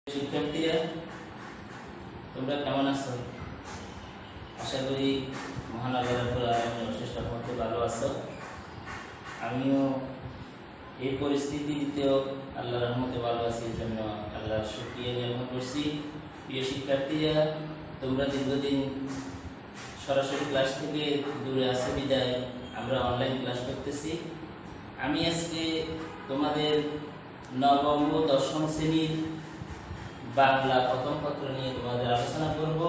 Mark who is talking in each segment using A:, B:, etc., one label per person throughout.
A: শিক্ষার্থীরা তোমরা কেমন আছো? আশা করি মহান আল্লাহর অশেষ রহমতে ভালো আছো। আমিও এই পরিস্থিতিতেও আল্লাহর রহমতে ভালো আছি, এই জন্য আল্লাহর শুকরিয়া জ্ঞাপন করছি। প্রিয় শিক্ষার্থীরা, তোমরা দীর্ঘদিন সরাসরি ক্লাস থেকে দূরে আসো বিদায় আমরা অনলাইন ক্লাস করতেছি। আমি আজকে তোমাদের নবম ও দশম শ্রেণীর বাংলা প্রথম পত্র নিয়ে তোমাদের আলোচনা করব।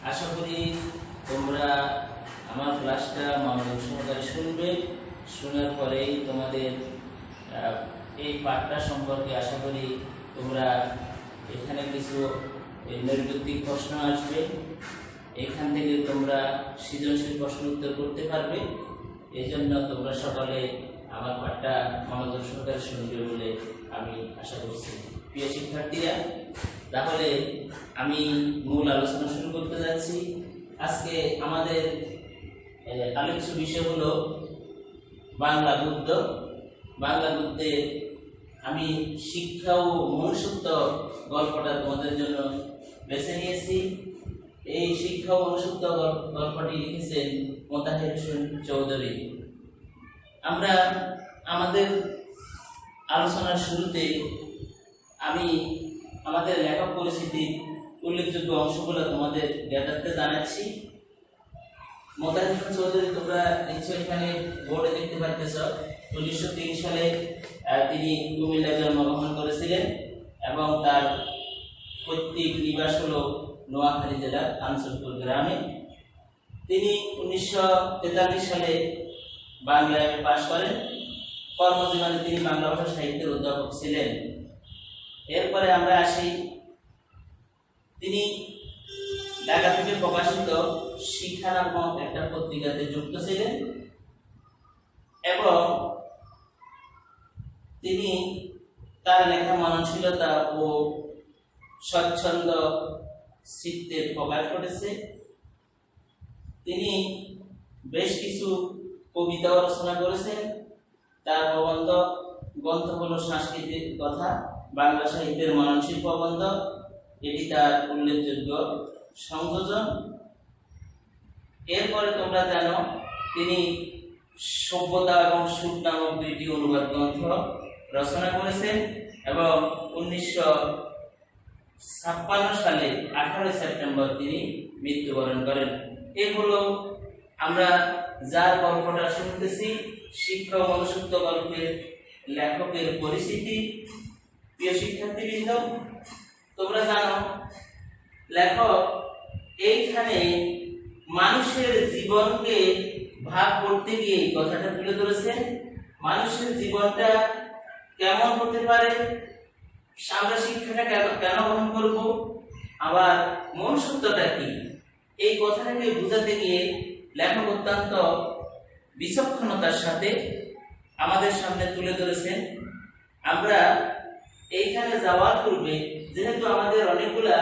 A: আশা করি তোমরা আমার ক্লাসটা মনোযোগ সহকারে শুনবে। শোনার পরেই তোমাদের এই পাঠটা সম্পর্কে আশা করি তোমরা এখানে কিছু নৈর্ব্যক্তিক প্রশ্ন আসবে, এখান থেকে তোমরা সৃজনশীল প্রশ্ন উত্তর করতে পারবে। এই জন্য তোমরা সকলে আমার পাঠটা মনোযোগ সহকারে শুনবে বলে আমি আশা করছি। প্রিয় শিক্ষার্থীরা, তাহলে আমি মূল আলোচনা শুরু করতে যাচ্ছি। আজকে আমাদের আলোচ্য বিষয় হলো বাংলা গদ্য। বাংলা গদ্যে আমি শিক্ষা ও মনুষ্যত্ব গল্পটা তোমাদের জন্য বেছে নিয়েছি। এই শিক্ষা ও মনুষ্যত্ব গল্পটি লিখেছেন মোতাহের হোসেন চৌধুরী। আমরা আমাদের আলোচনার শুরুতে আমি আমাদের লেখক পরিচিতির উল্লেখযোগ্য অংশগুলো তোমাদের জ্ঞাতার্থে জানাচ্ছি। মোতাহের হোসেন চৌধুরী তোমরা নিশ্চয়ই এখানে বোর্ডে দেখতে পাচ্ছ। 1903 সালে তিনি কুমিল্লায় জন্মগ্রহণ করেছিলেন এবং তার পৈতৃক নিবাস হলো নোয়াখালী জেলার আনসরপুর গ্রামে। তিনি 1943 সালে বাংলায় পাশ করেন। কর্মজীবনে তিনি বাংলা ভাষা সাহিত্যের অধ্যাপক ছিলেন। এরপরে আমরা আসি, তিনি ঢাকা থেকে প্রকাশিত শিক্ষা নামক একটা পত্রিকাতে যুক্ত ছিলেন এবং তিনি তার লেখা মননশীলতা ও স্বচ্ছন্দ চিত্তে প্রকাশ করেছে। তিনি বেশ কিছু কবিতাও রচনা করেছেন। তার প্রবন্ধ গ্রন্থ হলো সাংস্কৃতিক কথা, বাংলা সাহিত্যের মননশীল প্রবন্ধ। এটি তার উল্লেখযোগ্য সংযোজন। এরপরে তোমরা জানো তিনি সভ্যতা এবং সুখ নামক দুইটি অনুবাদ গ্রন্থ রচনা করেছেন এবং 1956 সালে 18 সেপ্টেম্বর তিনি মৃত্যুবরণ করেন। এগুলো আমরা যার গল্পটা শুনতেছি, শিক্ষা ও মনুষ্যত্ব গল্পের লেখকের পরিচিতি। প্রিয় শিক্ষার্থীবৃন্দ, তোমরা জানো লেখক এইখানে মানুষের জীবনকে ভাগ করতে গিয়ে কথাটা তুলে ধরেছেন। মানুষের জীবনটা কেমন হতে পারে, আমরা শিক্ষাটা কেন গ্রহণ করব, আবার মনুষ্যত্বটা কি, এই কথাটাকে বোঝাতে গিয়ে লেখক অত্যন্ত বিচক্ষণতার সাথে আমাদের সামনে তুলে ধরেছেন। আমরা এইখানে যাওয়ার পূর্বে যেহেতু আমাদের অনেকগুলা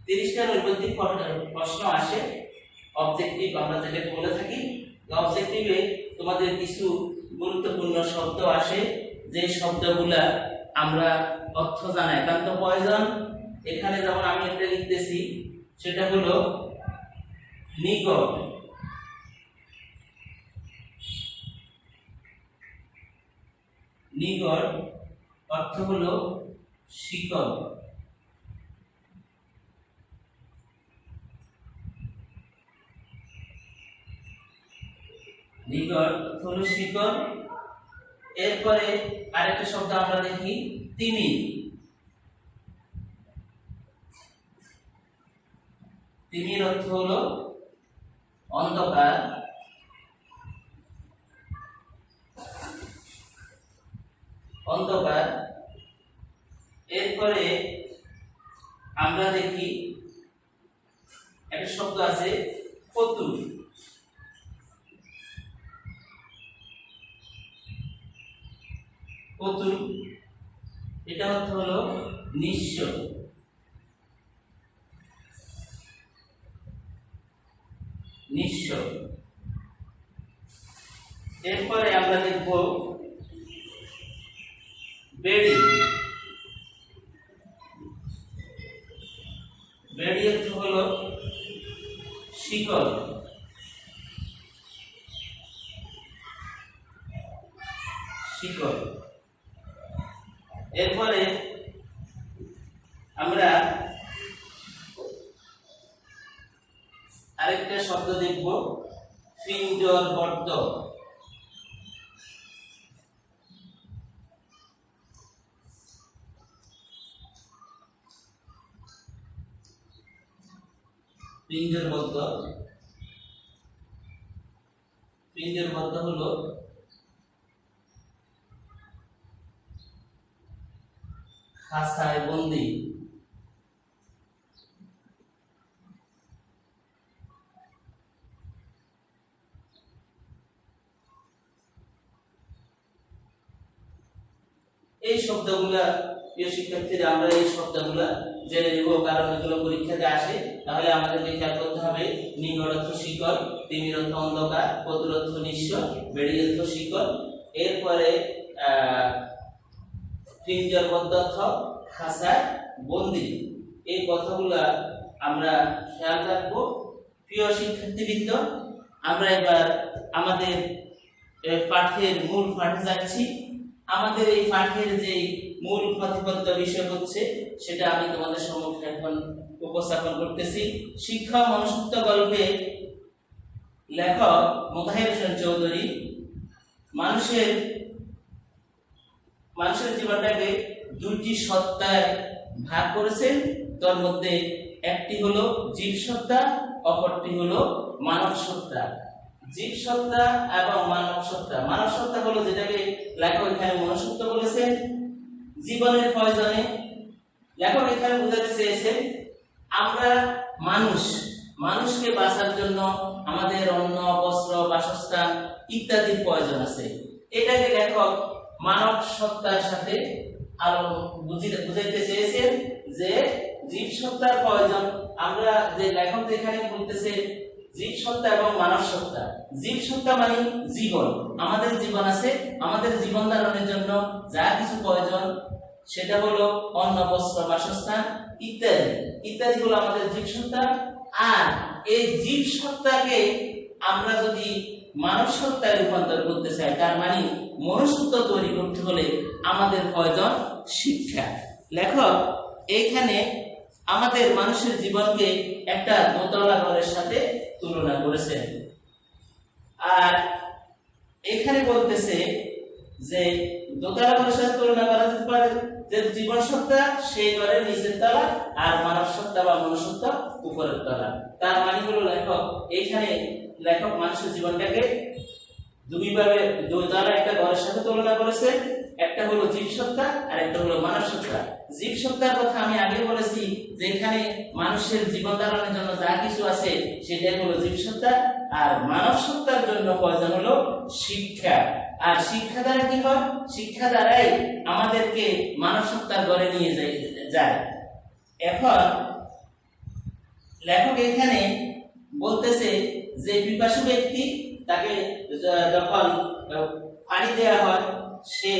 A: 30টা নৈর্ব্যক্তিক প্রশ্ন আসে, অবজেক্টিভ আমরা যেটা বলে থাকি, অবজেক্টিভে তোমাদের কিছু গুরুত্বপূর্ণ শব্দ আসে, যে শব্দগুলা আমরা অর্থ জানা একান্ত প্রয়োজন। এখানে যেমন আমি একটা লিখতেছি, সেটা হলো নিকট। নিকট অর্থ হলো শিকল। নিকট অর্থ হলো শিকল। এরপরে আরেকটা শব্দ আমরা দেখি তিমির। তিমির অর্থ হলো অন্ধকার। অন্ধকার। এরপরে আমরা দেখি একটা শব্দ আছে পতুল। পতুল এটা অর্থ হলো নিঃস্ব। নিঃস্ব। এরপরে আমরা দেখব বেড়ি। বেড়িযন্ত্র হলো শিকল, শিকল। এরপরে আমরা আরেকটা শব্দ দেখব, পিঞ্জরবদ্ধ। পিঞ্জরবদ্ধ, পিঞ্জরবদ্ধ হলো খাঁচায় বন্দী। এই শব্দগুলা প্রিয় শিক্ষার্থীরা আমরা এই শব্দগুলা জেনে নেব, কারণ এগুলো পরীক্ষাতে আসে। তাহলে আমাদেরকে খেয়াল করতে হবে, নিগড় অর্থ শিকল, তিমির অর্থ অন্ধকার, পতুর অর্থ নিঃস্ব, বেড়ি অর্থ শিকল। এরপরে পিঞ্জরবদ্ধ অর্থ খাঁচায় বন্দী। এই কথাগুলা আমরা খেয়াল রাখবো। প্রিয় শিক্ষার্থীবৃন্দ, আমরা এবার আমাদের পাঠের মূল পাঠে যাচ্ছি। আমাদের এই পাঠের যে মূল প্রতিপাদ্য বিষয় হচ্ছে সেটা আমি তোমাদের সম্মুখে এখন উপস্থাপন করতেছি। শিক্ষা ও মনুষ্যত্ব গল্পে লেখক মোতাহের হোসেন চৌধুরী মানুষের জীবনটাকে দুটি সত্তায় ভাগ করেছেন। তার মধ্যে একটি হলো জীব সত্তা, অপরটি হলো মানব সত্তা। জীব সত্তা এবং মানব সত্তা। মানব সত্তা হলো যেটাকে লেখক এখানে মনুষ্যত্ব বলেছেন। জীবনের প্রয়োজনে লেখক এখানে বোঝাতে চেয়েছেন আমরা মানুষকে বাঁচার জন্য আমাদের অন্ন, বস্ত্র, বাসস্থান ইত্যাদির প্রয়োজন আছে। এটাকে লেখক মানব সত্তার সাথে আরো বুঝাইতে চেয়েছেন যে জীব সত্তার প্রয়োজন। আমরা যে লেখক এখানে বলতেছে জীব সত্তা এবং মানব সত্তা। জীব সত্তা মানে জীবন, আমাদের জীবন আছে, আমাদের জীবন ধারণের জন্য যা কিছু প্রয়োজন সেটা হলো অন্ন, বস্ত্র, বাসস্থান ইত্যাদি ইত্যাদি হলো আমাদের জীব সত্তা। আর এই জীব সত্তাকে আমরা যদি মানব সত্তায় রূপান্তর করতে চাই, তার মানে মনুষ্যত্ব তৈরি করতে হলে আমাদের প্রয়োজন শিক্ষা। লেখক এইখানে আমাদের মানুষের জীবনকে একটা দোতলা ঘরের সাথে তুলনা করেছেন। আর এখানে বলতেছে যে দোতলা ঘরের সাথে তুলনা করা যেতে পারে যে জীবন সত্তা সেই ঘরের নিচের তলা আর মানব সত্তা বা মনুষ্যত্ব উপরের তলা। তার মানে হলো লেখক মানুষের জীবনটাকে দুইভাবে দোতলা একটা ঘরের সাথে তুলনা করেছে। একটা হলো জীব সত্তা আর একটা হলো মানব সত্তা। জীব সত্তার কথা আমি আগে বলেছি যে এখানে মানুষের জীবন ধারণের জন্য যা কিছু আছে সেটাই হলো জীব সত্তা। আর মানব সত্তার জন্য প্রয়োজন হলো শিক্ষা। আর শিক্ষা দ্বারা কি হয়? শিক্ষা দ্বারাই আমাদেরকে মানব সত্তার ঘরে নিয়ে যায়। এখন লেখক এখানে বলতেছে যে পিপাসু ব্যক্তি তাকে যখন পানি দেওয়া হয় সে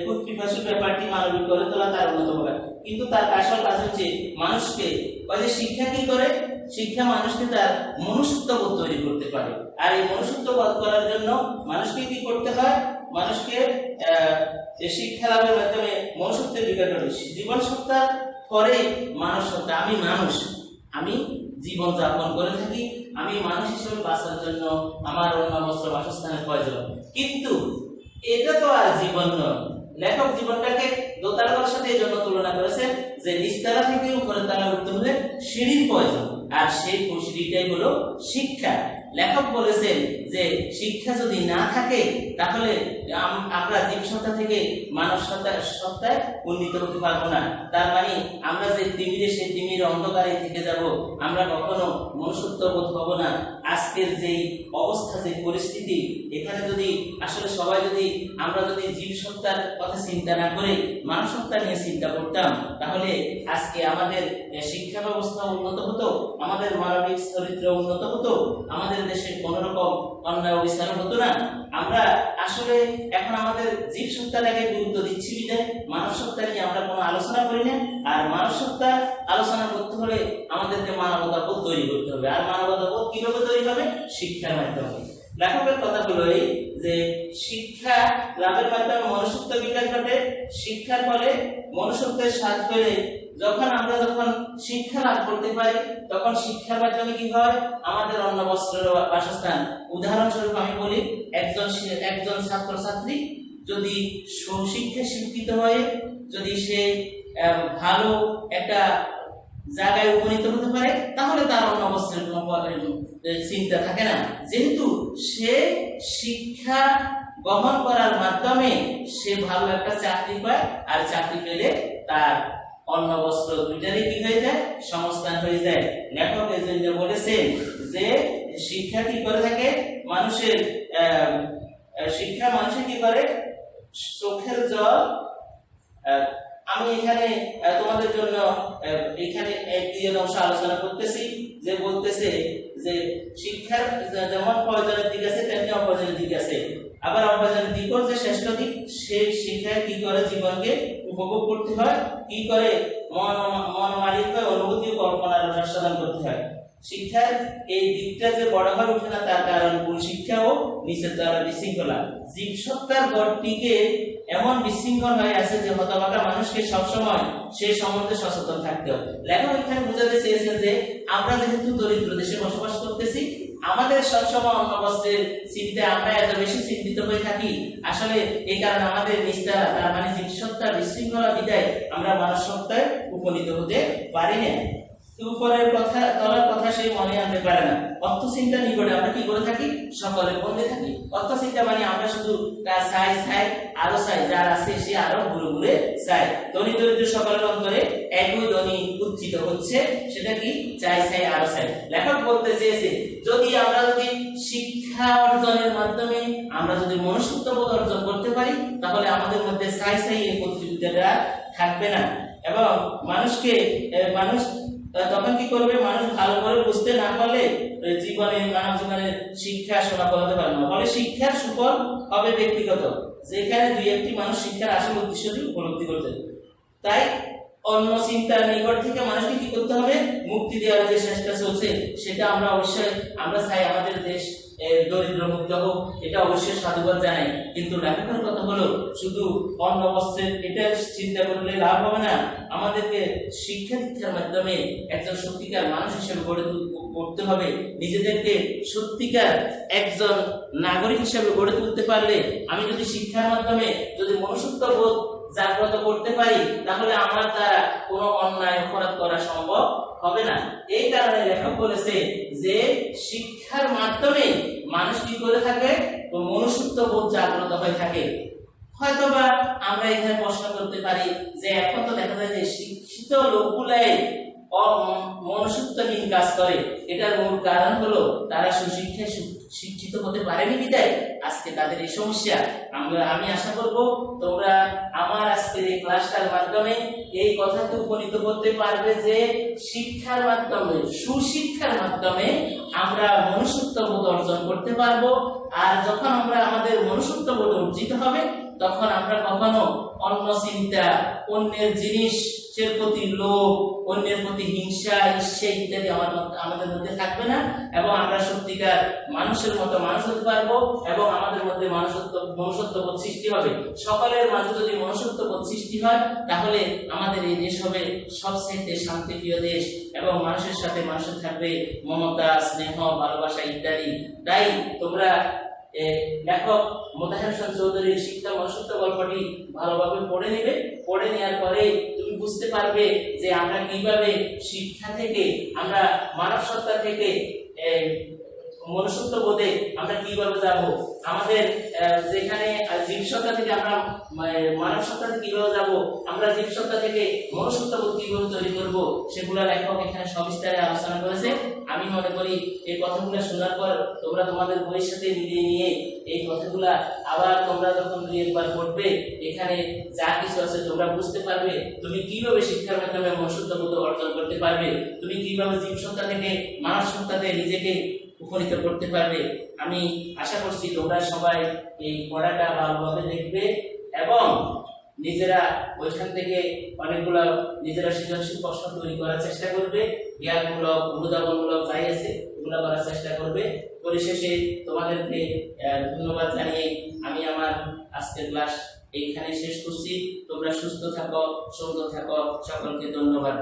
A: খুব পিপাসু ব্যাপারটি মানবিক করে তোলা তার অন্যতম কাজ। কিন্তু তার আসল কাজ হচ্ছে মানুষকে শিক্ষা কি করে? শিক্ষা মানুষকে তার মনুষ্যত্ববোধ তৈরি করতে পারে। আর এই মনুষ্যত্ববোধ করার জন্য মানুষকে কি করতে হয়? মানুষকে শিক্ষা লাভের মাধ্যমে মনুষ্যত্বের বিকাশ ঘটে। জীবন সত্তার পরে মানব সত্তা। আমি জীবন যাপন করে থাকি, আমি মানুষ হিসেবে বাঁচার জন্য আমার অন্ন, বস্ত্র, বাসস্থানের প্রয়োজন। কিন্তু এটা তো আর জীবন নয়। লেখক জীবনটাকে দোতলার সাথে এই জন্য তুলনা করেছেন যে নিচতলা থেকে উপরের তলা উঠতে হলে সিঁড়ির প্রয়োজন, আর সেই সিঁড়িটাই হলো শিক্ষা। লেখক বলেছেন যে শিক্ষা যদি না থাকে তাহলে আমরা জীব সত্তা থেকে মানব সত্তায় উন্নীত হতে পারবো না। তার মানে আমরা যে তিমিরে সেই তিমির অন্ধকারে থেকে যাব, আমরা কখনো মনুষ্যত্ববোধ হব না। আজকের যে অবস্থা, যে পরিস্থিতি, এখানে যদি আসলে সবাই আমরা যদি জীব সত্তার কথা চিন্তা না করে মানব সত্তা নিয়ে চিন্তা করতাম, তাহলে আজকে আমাদের শিক্ষা ব্যবস্থা উন্নত হতো, আমাদের মানবিক চরিত্র উন্নত হতো, আমাদের দেশে কোন রকম অন্যায় অবিচার হতো না। আমরা আসলে এখন আমাদের জীব সত্তাটাকে গুরুত্ব দিচ্ছি বিধায় মানব সত্তা নিয়ে আমরা কোনো আলোচনা আলোচনা করি না। আর মানব সত্তা আলোচনা করতে হলে আমাদেরকে মানবতা বোধ তৈরি করতে হবে। আর মানবতা বোধ কিভাবে তৈরি হবে? শিক্ষার মাধ্যমে। লেখকের কথা হলো এই যে শিক্ষা লাভের মাধ্যমে মনুষ্যত্ব বিকাশ ঘটে। শিক্ষার ফলে মনুষ্যত্বের স্বাদ পেলে যখন শিক্ষা লাভ করতে পারি, তখন শিক্ষার মাধ্যমে কি হয়? আমাদের অন্ন বস্ত্র বাসস্থান। উদাহরণস্বরূপ আমি বলি, একজন ছাত্রছাত্রী যদি সুশিক্ষা শিক্ষিত হয়ে যদি সে ভালো একটা জায়গায় উপনীত হতে পারে, তাহলে তার অন্য অবস্থার কোনো চিন্তা থাকে না, যেহেতু সে শিক্ষা গ্রহণ করার মাধ্যমে সে ভালো একটা চাকরি পায়। আর চাকরি পেলে তার অন্ন বস্ত্র দুইটারই কি হয়ে যায়? সংস্থান হয়ে যায়। লেখক এই জন্য বলেছেন যে শিক্ষা কি করে থাকে? মানুষের শিক্ষা মানুষের কি করে? চোখের জল। আমি এখানে তোমাদের জন্য এখানে একটি অংশ আলোচনা করতেছি, যে বলতেছে যে শিক্ষার যেমন প্রয়োজনের দিক আছে তেমনি অপ্রয়োজনের দিক আছে। আবার অপ্রয়োজনের দিক যে শ্রেষ্ঠ দিক, সেই শিক্ষায় কি করে জীবনকে উপভোগ করতে হয়, কি করে মনোমালিক হয়ে অনুভূতি ও কল্পনার আস্বাদন করতে হয়। শিক্ষার এই দিকটা যে বড় হয়ে ওঠে না, তার কারণ কোন শিক্ষা ও নিচের দ্বারা বিশৃঙ্খলা। জীবসত্তার গড়টিকে এমন বিশৃঙ্খল হয়ে আছে যে হতভাগা মানুষকে সবসময় সেই সম্বন্ধে সচেতন থাকতে হবে। লেখক এখানে বোঝাতে চেয়েছেন যে আমরা যেহেতু দরিদ্র দেশে বসবাস করতেছি, আমাদের সবসময় অন্ন বস্ত্রের চিন্তায় আমরা এত বেশি চিন্তিত হয়ে থাকি। আসলে এই কারণে আমাদের নিস্তারা, তার মানে জীবসত্তার বিশৃঙ্খলা বিদায় আমরা মানব সত্তায় উপনীত হতে পারি না। উপরের কথা তলার কথা সেই মনে আনতে পারে না। অর্থ চিন্তা নিকটে আমরা কি করে থাকি? সকলে বন্ধে থাকি। অর্থ চিন্তা মানে আমরা শুধু চাই আরো চাই, যার আছে সে আরো ঘুরে ঘুরে চাই। ধনী দরিদ্র সকলের অন্তরে একই ধ্বনি উচ্চিত হচ্ছে, সেটা কি? চাই আরো চাই। লেখক বলতে চেয়েছে আমরা যদি শিক্ষা অর্জনের মাধ্যমে আমরা যদি মনুষ্যত্ববোধ অর্জন করতে পারি, তাহলে আমাদের মধ্যে চাই এই প্রতিযোগিতাটা থাকবে না। এবং মানুষ তখন কি করবে? মানুষ ভালো করে বুঝতে না পারলে মানব জীবনের শিক্ষা শোনা করাতে পারবে না। ফলে শিক্ষার সুফল হবে ব্যক্তিগত, যেখানে দুই একটি মানুষ শিক্ষার আসল উদ্দেশ্যটি উপলব্ধি করতে। তাই অন্য চিন্তার নিকট থেকে মানুষকে কি করতে হবে? মুক্তি দেওয়ার যে চেষ্টা চলছে, সেটা আমরা চাই আমাদের দেশ দরিদ্র মুক্ত হোক, এটা অবশ্যই সাধুবাদ জানাই। কিন্তু লেখকের কথা হলো শুধু অন্ন বস্ত্রের এটা চিন্তা করলে লাভ হবে না। আমাদেরকে শিক্ষা দীক্ষার মাধ্যমে একজন সত্যিকার মানুষ হিসেবে গড়ে তুলতে হবে। নিজেদেরকে সত্যিকার একজন নাগরিক হিসেবে গড়ে তুলতে পারলে, আমি যদি শিক্ষার মাধ্যমে যদি মনুষ্যত্ববোধ জাগ্রত করতে পারি, তাহলে আমার দ্বারা কোনো অন্যায় অপরাধ করা সম্ভব হবে না। এই কারণে লেখক বলেছে যে শিক্ষার মাধ্যমে মানুষ কি করে থাকে? মনুষ্যত্ববোধ জাগ্রত হয়ে থাকে। হয়তোবা আমরা এখানে প্রশ্ন করতে পারি যে এখন তো দেখা যায় যে শিক্ষিত লোকগুলাই মনুষ্যত্বহীন কাজ করে। এটার মূল কারণ হলো তারা সুশিক্ষায় শিক্ষিত হতে পারেনি বিদায় আজকে তাদের এই সমস্যা। আমি আশা করব তোমরা আমার আজকের এই ক্লাসটার মাধ্যমে এই কথাকে উপনীত করতে পারবে যে শিক্ষার মাধ্যমে, সুশিক্ষার মাধ্যমে আমরা মনুষ্যত্ববোধ অর্জন করতে পারবো। আর যখন আমাদের মনুষ্যত্ববোধ অর্জিত হবে, তখন আমরা কখনো অন্য চিন্তা, অন্যের জিনিসের প্রতি লোভ, অন্যের প্রতি হিংসা, ঈর্ষা ইত্যাদি আমাদের মধ্যে থাকবে না। এবং আমরা সত্যিকার মানুষের মতো মানুষ হতে পারবো এবং আমাদের মধ্যে মনুষ্যত্ববোধ সৃষ্টি হবে। সকলের মাঝে যদি মনুষ্যত্ববোধ সৃষ্টি হয়, তাহলে আমাদের এই দেশ হবে সবচেয়ে শান্তিপ্রিয় দেশ এবং মানুষের সাথে মানুষের থাকবে মমতা, স্নেহ, ভালোবাসা ইত্যাদি। তাই তোমরা লেখক মোতাহার হোসেন চৌধুরীর শিক্ষা মনুষ্যত্ব গল্পটি ভালোভাবে পড়ে নেবে। পড়ে নেওয়ার পরে তুমি বুঝতে পারবে যে আমরা কিভাবে শিক্ষা থেকে, আমরা মানব সত্তা থেকে মনুষ্যত্ববোধে আমরা কিভাবে যাব। আমাদের যেখানে জীবসত্তা থেকে আমরা মানব সত্তাতে কিভাবে যাব, আমরা জীবসত্তা থেকে মনুষ্যত্ববোধ কিভাবে তৈরি করব, সেগুলো লেখক এখানে সবিস্তারে আলোচনা করেছে। আমি মনে করি এই কথাগুলো শোনার পর তোমরা তোমাদের বইয়ের সাথে মিলিয়ে নিয়ে এই কথাগুলা আবার তোমরা যখন দুই একবার পড়বে, এখানে যা কিছু আছে তোমরা বুঝতে পারবে তুমি কিভাবে শিক্ষার মাধ্যমে মনুষ্যত্ববোধ অর্জন করতে পারবে, তুমি কিভাবে জীবসত্তা থেকে মানব সত্তাতে নিজেকে উপনীত করতে পারবে। আমি আশা করছি তোমরা সবাই এই পড়াটা ভালোভাবে দেখবে এবং নিজেরা ওইখান থেকে অনেকগুলো নিজেরা সৃজনশীল প্রশ্ন তৈরি করার চেষ্টা করবে, জ্ঞানমূলক অনুধাবনমূলক যাই আছে এগুলো করার চেষ্টা করবে। পরিশেষে তোমাদেরকে ধন্যবাদ জানিয়ে আমি আমার আজকের ক্লাস এইখানে শেষ করছি। তোমরা সুস্থ থাকো, সুন্দর থাকো, সকলকে ধন্যবাদ।